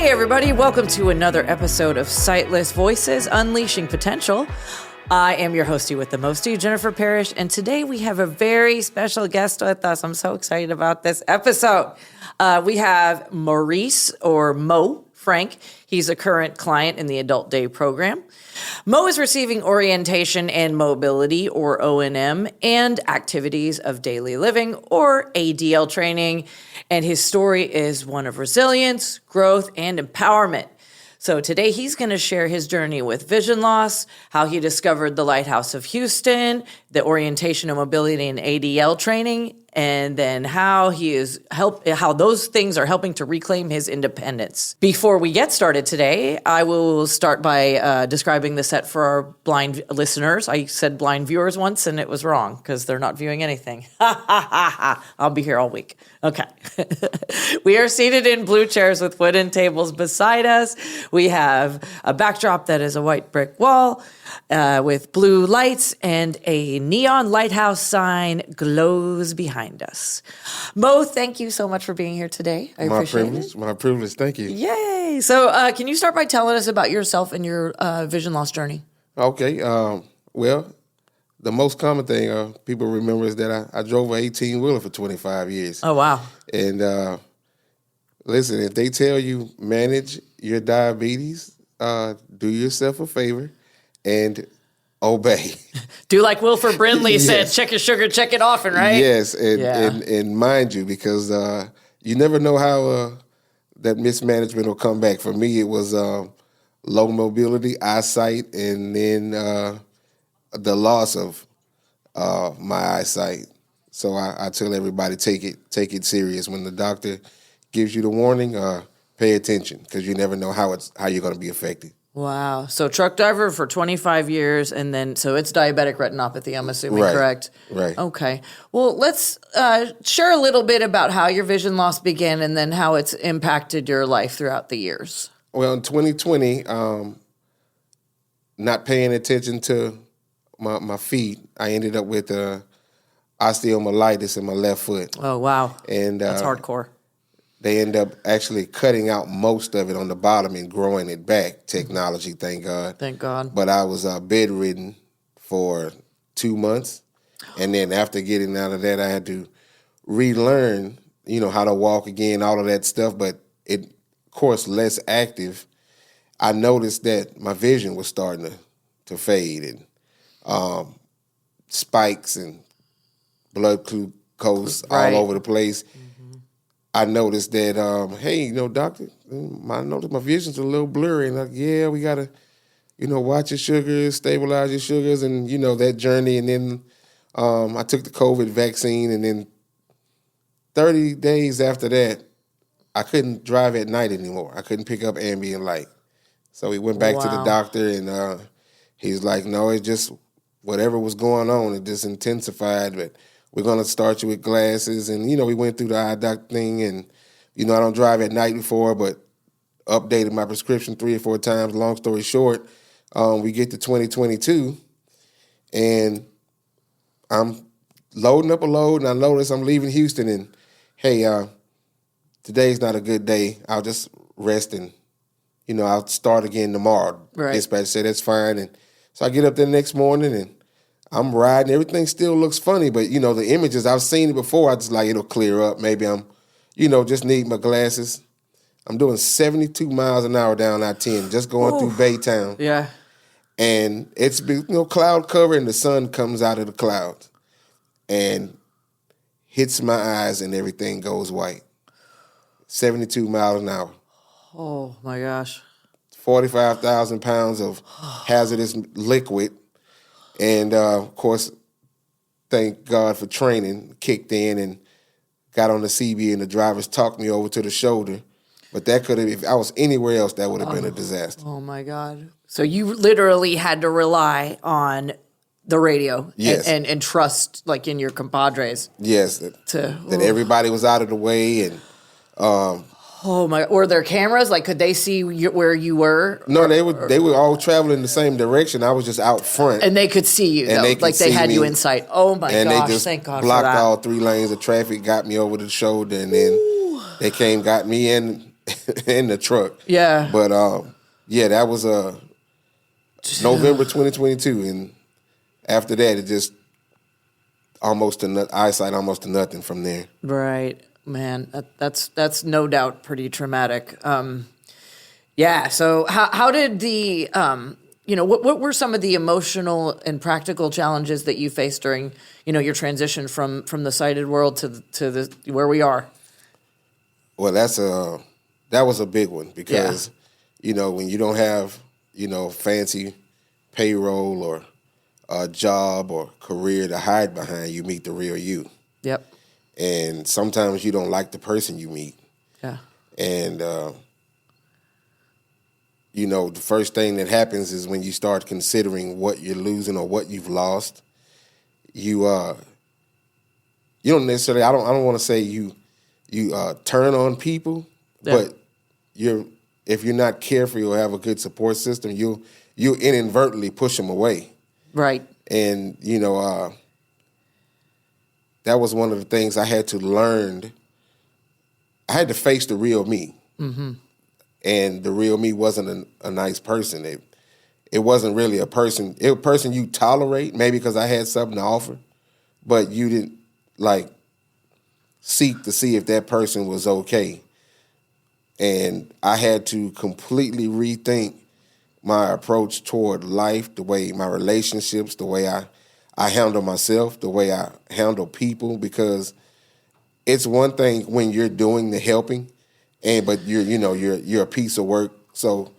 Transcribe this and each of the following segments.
Hey everybody, welcome to another episode of Sightless Voices, Unleashing Potential. I am your hostie with the mostie, Jennifer Parrish, and today we have a very special guest with us. I'm so excited about this episode. We have Maurice, or Mo Frank. He's a current client in the Adult Day program. Mo is receiving orientation and mobility, or O&M, and activities of daily living, or ADL training, and his story is one of resilience, growth, and empowerment. So today he's going to share his journey with vision loss, how he discovered the Lighthouse of Houston, the orientation and mobility and ADL training, and then how how those things are helping to reclaim his independence. Before we get started today, I will start by describing the set for our blind listeners. I said blind viewers once, and it was wrong because they're not viewing anything. I'll be here all week. Okay. We are seated in blue chairs with wooden tables beside us. We have a backdrop that is a white brick wall with blue lights, and a neon lighthouse sign glows behind us. Mo, thank you so much for being here today. I appreciate it. My privilege. Thank you. Yay. So can you start by telling us about yourself and your vision loss journey? Okay. Well, the most common thing people remember is that I drove an 18-wheeler for 25 years. Oh, wow. And listen, if they tell you manage your diabetes, do yourself a favor and obey. Do like Wilford Brimley said, check your sugar, check it often, right? Yes, and mind you, because you never know how that mismanagement will come back. For me, it was low mobility, eyesight, and then the loss of my eyesight. So I tell everybody, take it serious. When the doctor gives you the warning, pay attention, because you never know how you're going to be affected. Wow. So truck driver for 25 years, and then, so it's diabetic retinopathy, I'm assuming, right, correct? Right. Okay. Well, let's share a little bit about how your vision loss began and then how it's impacted your life throughout the years. Well, in 2020, not paying attention to my feet, I ended up with osteomyelitis in my left foot. Oh, wow. And that's hardcore. They end up actually cutting out most of it on the bottom and growing it back. Technology, thank God. Thank God. But I was bedridden for 2 months. And then after getting out of that, I had to relearn, how to walk again, all of that stuff. But it, of course, less active. I noticed that my vision was starting to fade, and spikes and blood glucose right, all over the place. I noticed that, hey, doctor, I noticed my vision's a little blurry. And yeah, we got to, watch your sugars, stabilize your sugars, and, that journey. And then I took the COVID vaccine, and then 30 days after that, I couldn't drive at night anymore. I couldn't pick up ambient light. So we went back to the doctor, and he's like, no, it's just whatever was going on, it just intensified, but we're going to start you with glasses. And, we went through the eye doc thing, and, I don't drive at night before, but updated my prescription 3 or 4 times. Long story short, we get to 2022, and I'm loading up a load, and I notice I'm leaving Houston, and, hey, today's not a good day. I'll just rest, and, I'll start again tomorrow. Right. Dispatcher said, that's fine. And so I get up there the next morning, and I'm riding. Everything still looks funny, but, the images, I've seen it before. I just like, it'll clear up.Maybe I'm, just need my glasses. I'm doing 72 miles an hour down I-10, just going through Baytown. Yeah. And it's been, cloud cover, and the sun comes out of the clouds and hits my eyes, and everything goes white. 72 miles an hour. Oh, my gosh. 45,000 pounds of hazardous liquid. And, of course, thank God for training, kicked in and got on the CB, and the drivers talked me over to the shoulder. But that could have, if I was anywhere else, that would have been a disaster. Oh, my God. So you literally had to rely on the radio, yes, and trust, like, in your compadres. Yes, that everybody was out of the way. And oh my! Were there cameras? Like, could they see where you were? No, they were all traveling the same direction. I was just out front, and they could see you. And they had you in sight. Oh my and gosh! They just thank God blocked for that. all 3 lanes of traffic, got me over the shoulder, and then they came, got me in. in the truck. Yeah. But yeah, that was November 2022, and after that, it just eyesight almost to nothing from there. Right, man. That's no doubt pretty traumatic. Yeah. So how did the what were some of the emotional and practical challenges that you faced during your transition from the sighted world to the where we are? Well, that was a big one because when you don't have fancy payroll or a job or career to hide behind, you meet the real you. Yep. And sometimes you don't like the person you meet. Yeah. And the first thing that happens is when you start considering what you're losing or what you've lost. You don't necessarily. I don't want to say you turn on people, but if you're not careful or have a good support system, you inadvertently push them away. Right. And that was one of the things I had to learn. I had to face the real me. Mm-hmm. And the real me wasn't a nice person. It wasn't really a person. It was a person you tolerate, maybe because I had something to offer, but you didn't seek to see if that person was okay. And I had to completely rethink my approach toward life, the way my relationships, the way I handle myself, the way I handle people, because it's one thing when you're doing the helping, but you're a piece of work, so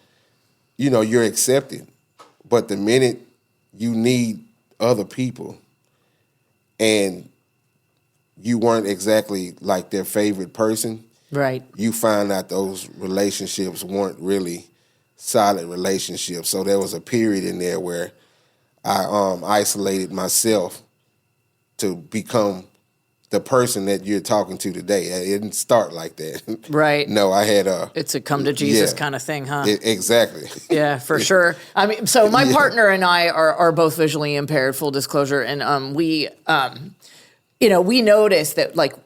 you're accepted. But the minute you need other people and you weren't exactly like their favorite person, right, you find out those relationships weren't really solid relationships. So there was a period in there where I isolated myself to become the person that you're talking to today. It didn't start like that. Right. No, I had it's a come to Jesus kind of thing, huh? Exactly. Yeah, for sure. I mean, so my partner and I are both visually impaired, full disclosure, and we noticed that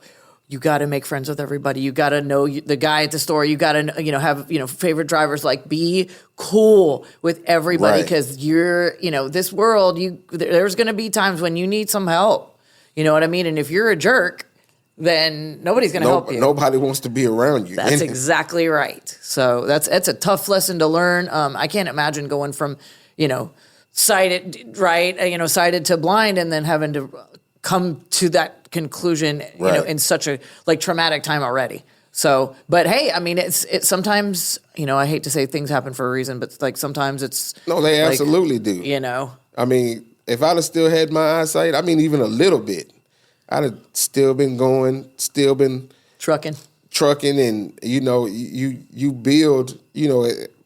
you got to make friends with everybody. You got to know the guy at the store. You got to, have, favorite drivers. Be cool with everybody because you're, this world, there's going to be times when you need some help. You know what I mean? And if you're a jerk, then nobody's going to help you. Nobody wants to be around you. That's exactly right. So that's a tough lesson to learn. I can't imagine going from, sighted, right, sighted to blind and then having to come to that conclusion, in such a traumatic time already. So, but hey, I mean, it's sometimes, I hate to say things happen for a reason, but sometimes it's. No, they absolutely do. I mean, if I'd have still had my eyesight, I mean, even a little bit, I'd have still been going, still been trucking, and you build.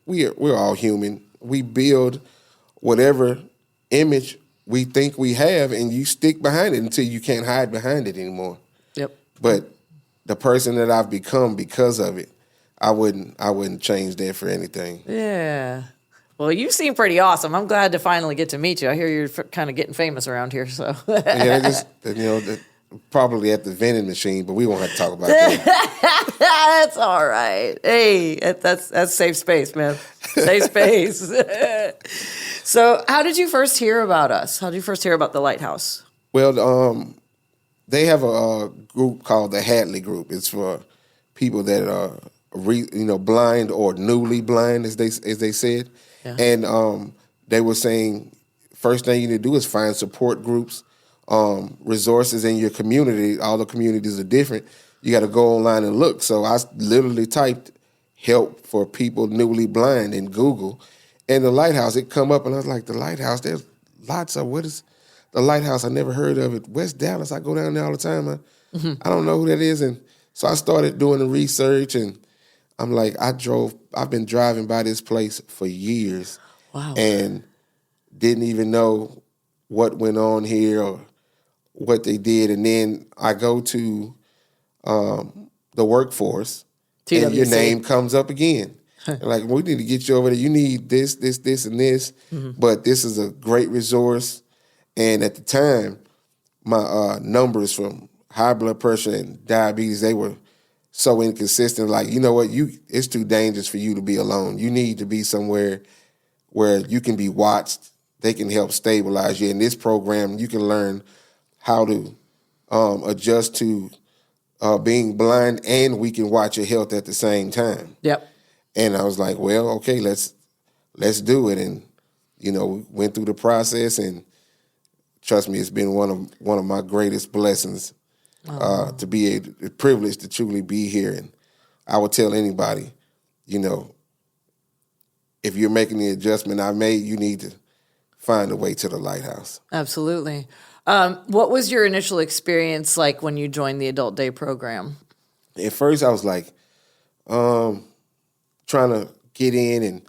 We're all human. We build whatever image we think we have, and you stick behind it until you can't hide behind it anymore. Yep. But the person that I've become because of it, I wouldn't change that for anything. Yeah. Well, you seem pretty awesome. I'm glad to finally get to meet you. I hear you're kind of getting famous around here. So yeah, probably at the vending machine, but we won't have to talk about that. That's all right. Hey, that's safe space, man. Safe space. So, how did you first hear about us? How did you first hear about the Lighthouse? Well, they have a group called the Hadley Group. It's for people that are blind or newly blind, as they said. Yeah. And they were saying, first thing you need to do is find support groups, resources in your community. All the communities are different. You got to go online and look. So I literally typed help for people newly blind in Google, and the Lighthouse, it come up, and I was like, the Lighthouse, there's lots of, what is the Lighthouse? I never heard of it. West Dallas, I go down there all the time. I don't know who that is. And so I started doing the research, and I'm like, I've been driving by this place for years. Wow. And didn't even know what went on here or what they did. And then I go to the workforce, TWC. And your name comes up again. Like, we need to get you over there. You need this, and this. Mm-hmm. But this is a great resource. And at the time, my numbers from high blood pressure and diabetes, they were so inconsistent. Like, you know what, it's too dangerous for you to be alone. You need to be somewhere where you can be watched. They can help stabilize you. In this program, you can learn how to adjust to being blind, and we can watch your health at the same time. Yep. And I was like, well, okay, let's do it. And, we went through the process, and trust me, it's been one of my greatest blessings to be a privilege to truly be here. And I would tell anybody, if you're making the adjustment I made, you need to find a way to the Lighthouse. Absolutely. What was your initial experience like when you joined the Adult Day program? At first, I was like, trying to get in, and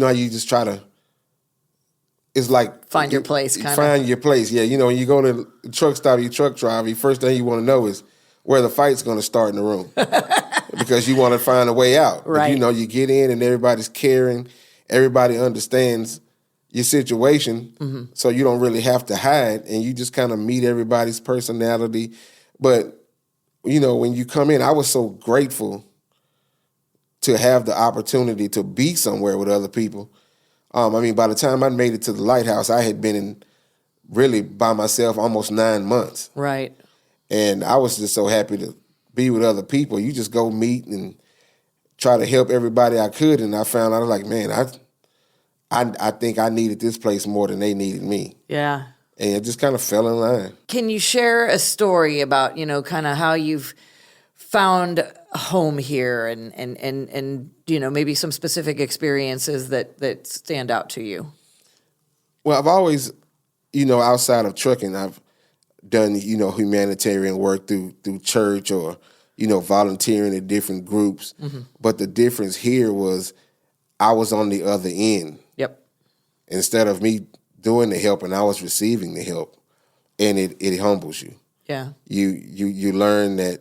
how you just try to. It's like find your place, kind of. Find your place, yeah. When you go to the truck stop, your truck driver, the first thing you want to know is where the fight's going to start in the room, because you want to find a way out. Right. But, you get in, and everybody's caring, everybody understands your situation, so you don't really have to hide, and you just kind of meet everybody's personality. But, when you come in, I was so grateful to have the opportunity to be somewhere with other people. By the time I made it to the Lighthouse, I had been in really by myself almost 9 months. Right. And I was just so happy to be with other people. You just go meet and try to help everybody I could, and I found out, I was like, man, I think I needed this place more than they needed me. Yeah. And it just kind of fell in line. Can you share a story about, kind of how you've found home here and maybe some specific experiences that stand out to you? Well, I've always, outside of trucking, I've done, humanitarian work through church or, volunteering in different groups. Mm-hmm. But the difference here was I was on the other end. Yep. Instead of me doing the help, and I was receiving the help, and it humbles you. Yeah. You learn that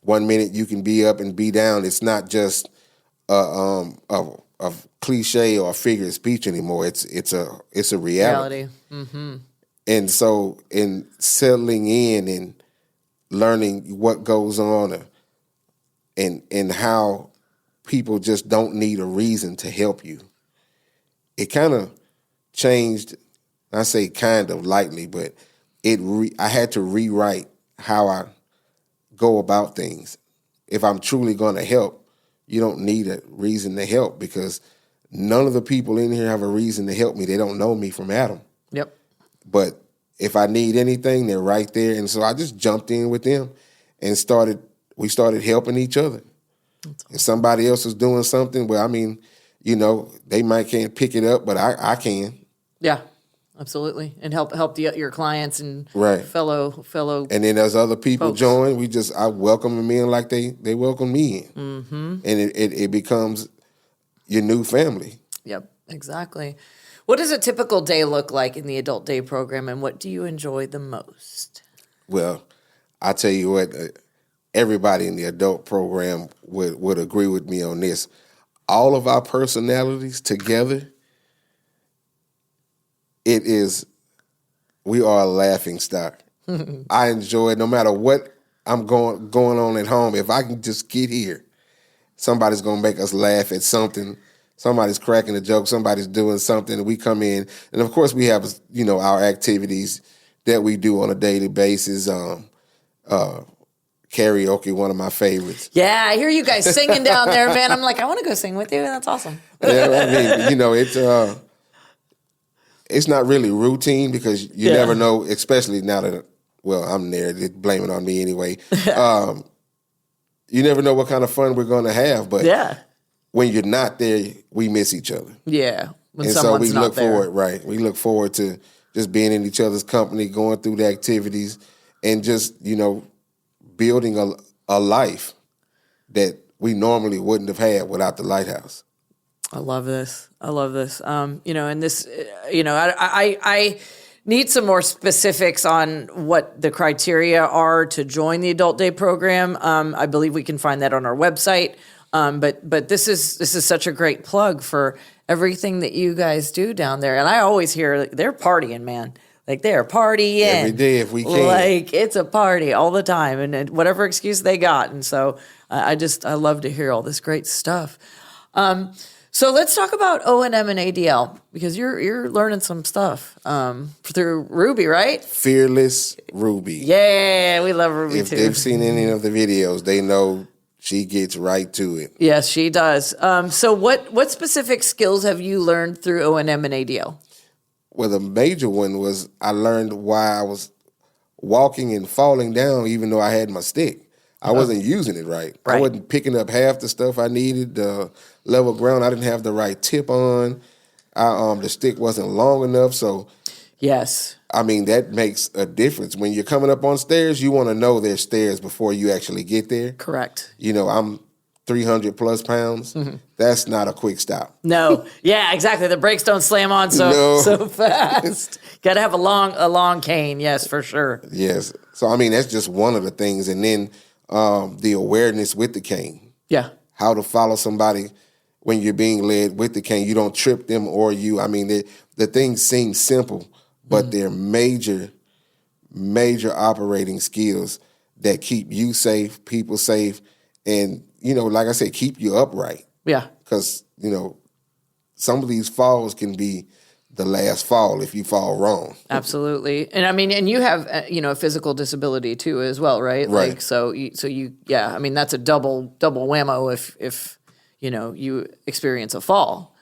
1 minute you can be up and be down. It's not just a cliche or a figure of speech anymore. It's a reality. Mm-hmm. And so in settling in and learning what goes on, and how people just don't need a reason to help you, it kind of changed. I say kind of lightly, but I had to rewrite how I go about things. If I'm truly going to help, you don't need a reason to help, because none of the people in here have a reason to help me. They don't know me from Adam. Yep. But if I need anything, they're right there. And so I just jumped in with them and we started helping each other. Awesome. If somebody else is doing something, they might can't pick it up, but I can. Yeah. Absolutely, and help your clients and right. fellow. And then as other people folks join, I welcome them in like they welcome me in, and it becomes your new family. Yep, exactly. What does a typical day look like in the Adult Day program, and what do you enjoy the most? Well, I tell you what, everybody in the adult program would agree with me on this. All of our personalities together. We are a laughing stock. I enjoy it no matter what I'm going on at home. If I can just get here, somebody's going to make us laugh at something. Somebody's cracking a joke. Somebody's doing something. And we come in. And, of course, we have, our activities that we do on a daily basis. Karaoke, one of my favorites. Yeah, I hear you guys singing down there, man. I'm like, I want to go sing with you. That's awesome. Yeah, it's not really routine, because you never know, especially now that, I'm there, they blame it on me anyway. You never know what kind of fun we're going to have, but when you're not there, we miss each other. Yeah, when and someone's so we not look there. forward, right? We look forward to just being in each other's company, going through the activities, and just, building a life that we normally wouldn't have had without the Lighthouse. I love this. And this, I need some more specifics on what the criteria are to join the Adult Day program. I believe we can find that on our website. But this is such a great plug for everything that you guys do down there. And I always hear they're partying, man. Like they're partying every day if we can. Like it's a party all the time, and whatever excuse they got. And so I love to hear all this great stuff. So let's talk about O&M and ADL, because you're learning some stuff through Ruby, right? Fearless Ruby. Yeah, we love Ruby if too. If they've seen any of the videos, they know she gets right to it. Yes, she does. So what specific skills have you learned through O&M and ADL? Well, the major one was I learned why I was walking and falling down even though I had my stick. I wasn't using it right. I wasn't picking up half the stuff I needed. The level ground, I didn't have the right tip on. The stick wasn't long enough. So, yes. I mean, that makes a difference. When you're coming up on stairs, you want to know there's stairs before you actually get there. Correct. You know, I'm 300 plus pounds. Mm-hmm. That's not a quick stop. No. Yeah, exactly. The brakes don't slam on so fast. Got to have a long cane. Yes, for sure. Yes. So, I mean, that's just one of the things. And then the awareness with the cane. Yeah. How to follow somebody when you're being led with the cane. You don't trip them or you. I mean, the things seem simple, but they're major operating skills that keep you safe, people safe, and, you know, like I said, keep you upright. Yeah. Because, you know, some of these falls can be the last fall if you fall wrong. Absolutely. And I mean, and you have, a physical disability too as well, right? Right. Like, so you, I mean, that's a double whammo if you experience a fall.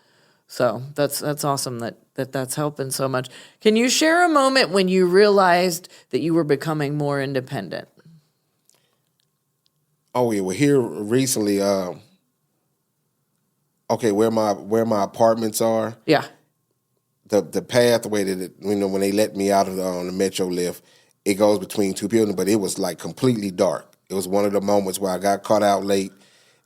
So that's awesome that's helping so much. Can you share a moment when you realized that you were becoming more independent? Oh yeah, well here recently, where my apartments are. Yeah. The pathway that when they let me out of on the Metro lift, it goes between two buildings, but it was like completely dark. It was one of the moments where I got caught out late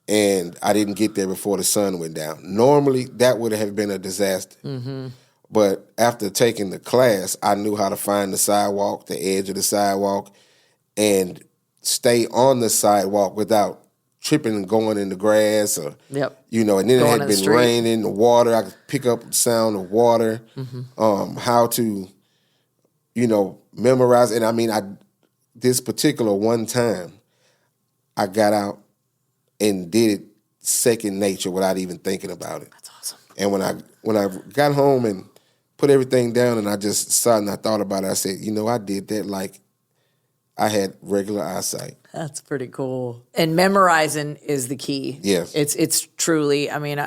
and I didn't get there before the sun went down. Normally, that would have been a disaster. Mm-hmm. But after taking the class, I knew how to find the sidewalk, the edge of the sidewalk, and stay on the sidewalk without tripping and going in the grass or, and then going it had been raining, the water, I could pick up the sound of water, how to, memorize. And I mean, this particular one time, I got out and did it second nature without even thinking about it. That's awesome. And when I got home and put everything down and I just sat and I thought about it, I said, I did that like I had regular eyesight. That's pretty cool. And memorizing is the key. Yes. It's truly, I mean,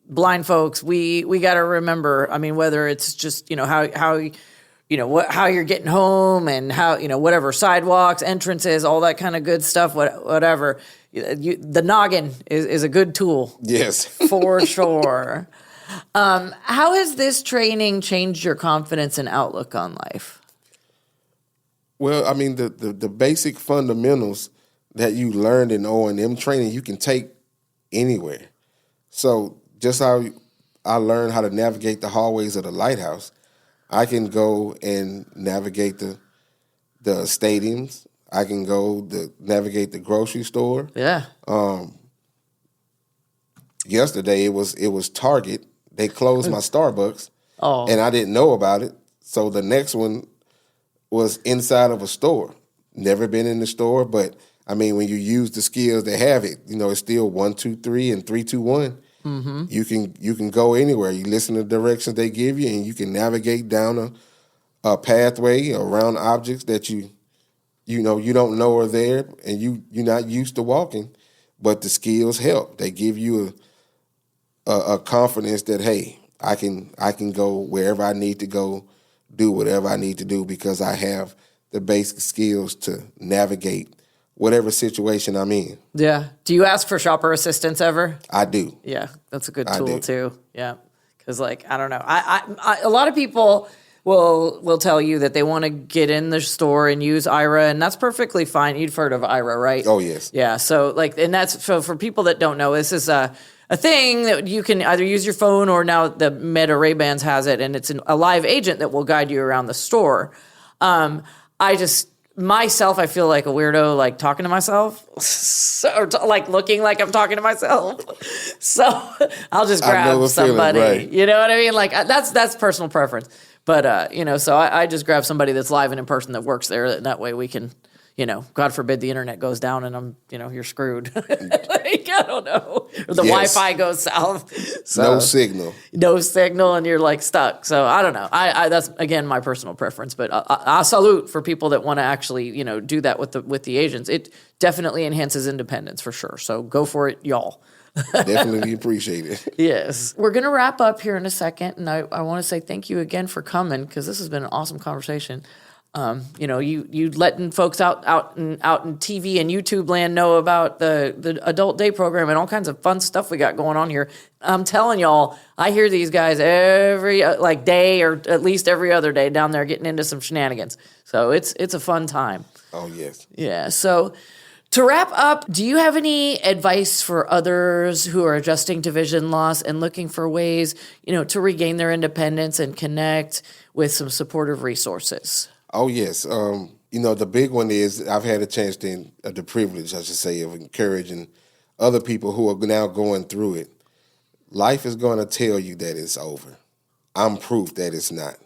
blind folks, we got to remember, I mean, whether it's just, how you're getting home and how, whatever, sidewalks, entrances, all that kind of good stuff, whatever. The noggin is a good tool. Yes. For sure. How has this training changed your confidence and outlook on life? Well, I mean, the basic fundamentals that you learned in O&M training, you can take anywhere. So just how I learned how to navigate the hallways of the Lighthouse, I can go and navigate the stadiums. I can go navigate the grocery store. Yeah. Yesterday it was Target. They closed my Starbucks, and I didn't know about it. So the next one was inside of a store. Never been in the store, but I mean, when you use the skills they have it, it's still 1, 2, 3 and 3, 2, 1. Mm-hmm. You can go anywhere. You listen to the directions they give you, and you can navigate down a pathway around objects that you don't know are there, and you're not used to walking, but the skills help. They give you a confidence that, hey, I can go wherever I need to go, do whatever I need to do because I have the basic skills to navigate whatever situation I'm in. Yeah. Do you ask for shopper assistance ever? I do. Yeah, that's a good tool too. Yeah, because I don't know. I a lot of people will tell you that they want to get in the store and use Ira, and that's perfectly fine. You've heard of Ira, right? Oh yes. Yeah. So and that's for people that don't know, this is a thing that you can either use your phone or now the Meta Ray-Bans has it, and it's a live agent that will guide you around the store. I feel like a weirdo, like talking to myself, like looking like I'm talking to myself. So I'll just grab somebody. Feeling, right. You know what I mean? Like that's personal preference. But, so I just grab somebody that's live and in person that works there. And that way we can, God forbid the internet goes down and you're screwed. Like, I don't know. Or the Wi-Fi goes south. So, no signal and you're like stuck. So I don't know. I that's, again, my personal preference. But I salute for people that want to actually, do that with the agents. It definitely enhances independence for sure. So go for it, y'all. Definitely appreciate it. Yes. We're going to wrap up here in a second, and I want to say thank you again for coming because this has been an awesome conversation. You letting folks out in TV and YouTube land know about the adult day program and all kinds of fun stuff we got going on here. I'm telling y'all, I hear these guys every day or at least every other day down there getting into some shenanigans. So it's a fun time. Oh, yes. Yeah. So to wrap up, do you have any advice for others who are adjusting to vision loss and looking for ways, to regain their independence and connect with some supportive resources? Oh, yes. The big one is I've had a chance the privilege, I should say, of encouraging other people who are now going through it. Life is going to tell you that it's over. I'm proof that it's not.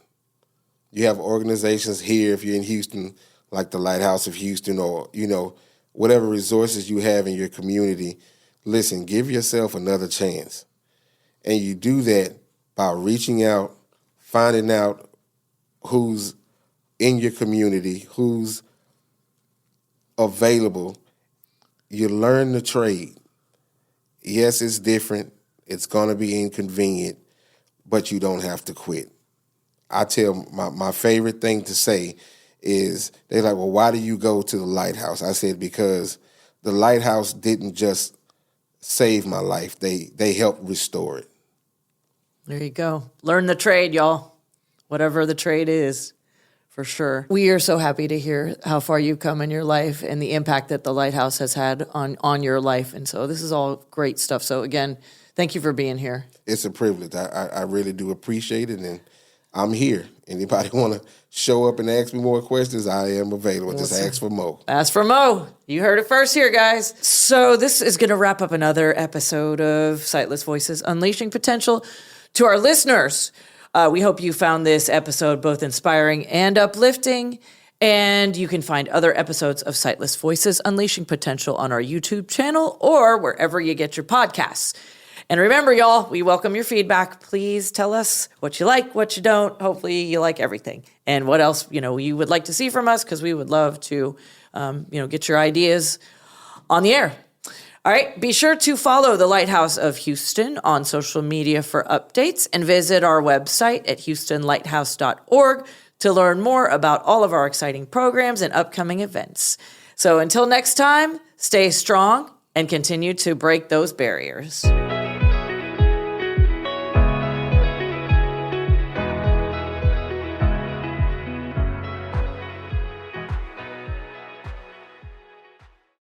You have organizations here, if you're in Houston, like the Lighthouse of Houston or, whatever resources you have in your community. Listen, give yourself another chance. And you do that by reaching out, finding out who's in your community, who's available. You learn the trade. Yes, it's different. It's going to be inconvenient, but you don't have to quit. I tell my favorite thing to say is they're like, well, why do you go to the Lighthouse? I said, because the Lighthouse didn't just save my life. They helped restore it. There you go. Learn the trade, y'all. Whatever the trade is. For sure. We are so happy to hear how far you've come in your life and the impact that the Lighthouse has had on your life. And so this is all great stuff. So again, thank you for being here. It's a privilege. I really do appreciate it. And I'm here. Anybody want to show up and ask me more questions, I am available. Just ask for Mo. Ask for Mo. You heard it first here, guys. So this is going to wrap up another episode of Sightless Voices Unleashing Potential. To our listeners, we hope you found this episode both inspiring and uplifting. And you can find other episodes of Sightless Voices Unleashing Potential on our YouTube channel or wherever you get your podcasts. And remember, y'all, we welcome your feedback. Please tell us what you like, what you don't. Hopefully you like everything. And what else, you would like to see from us, because we would love to, get your ideas on the air. All right, be sure to follow the Lighthouse of Houston on social media for updates and visit our website at houstonlighthouse.org to learn more about all of our exciting programs and upcoming events. So until next time, stay strong and continue to break those barriers.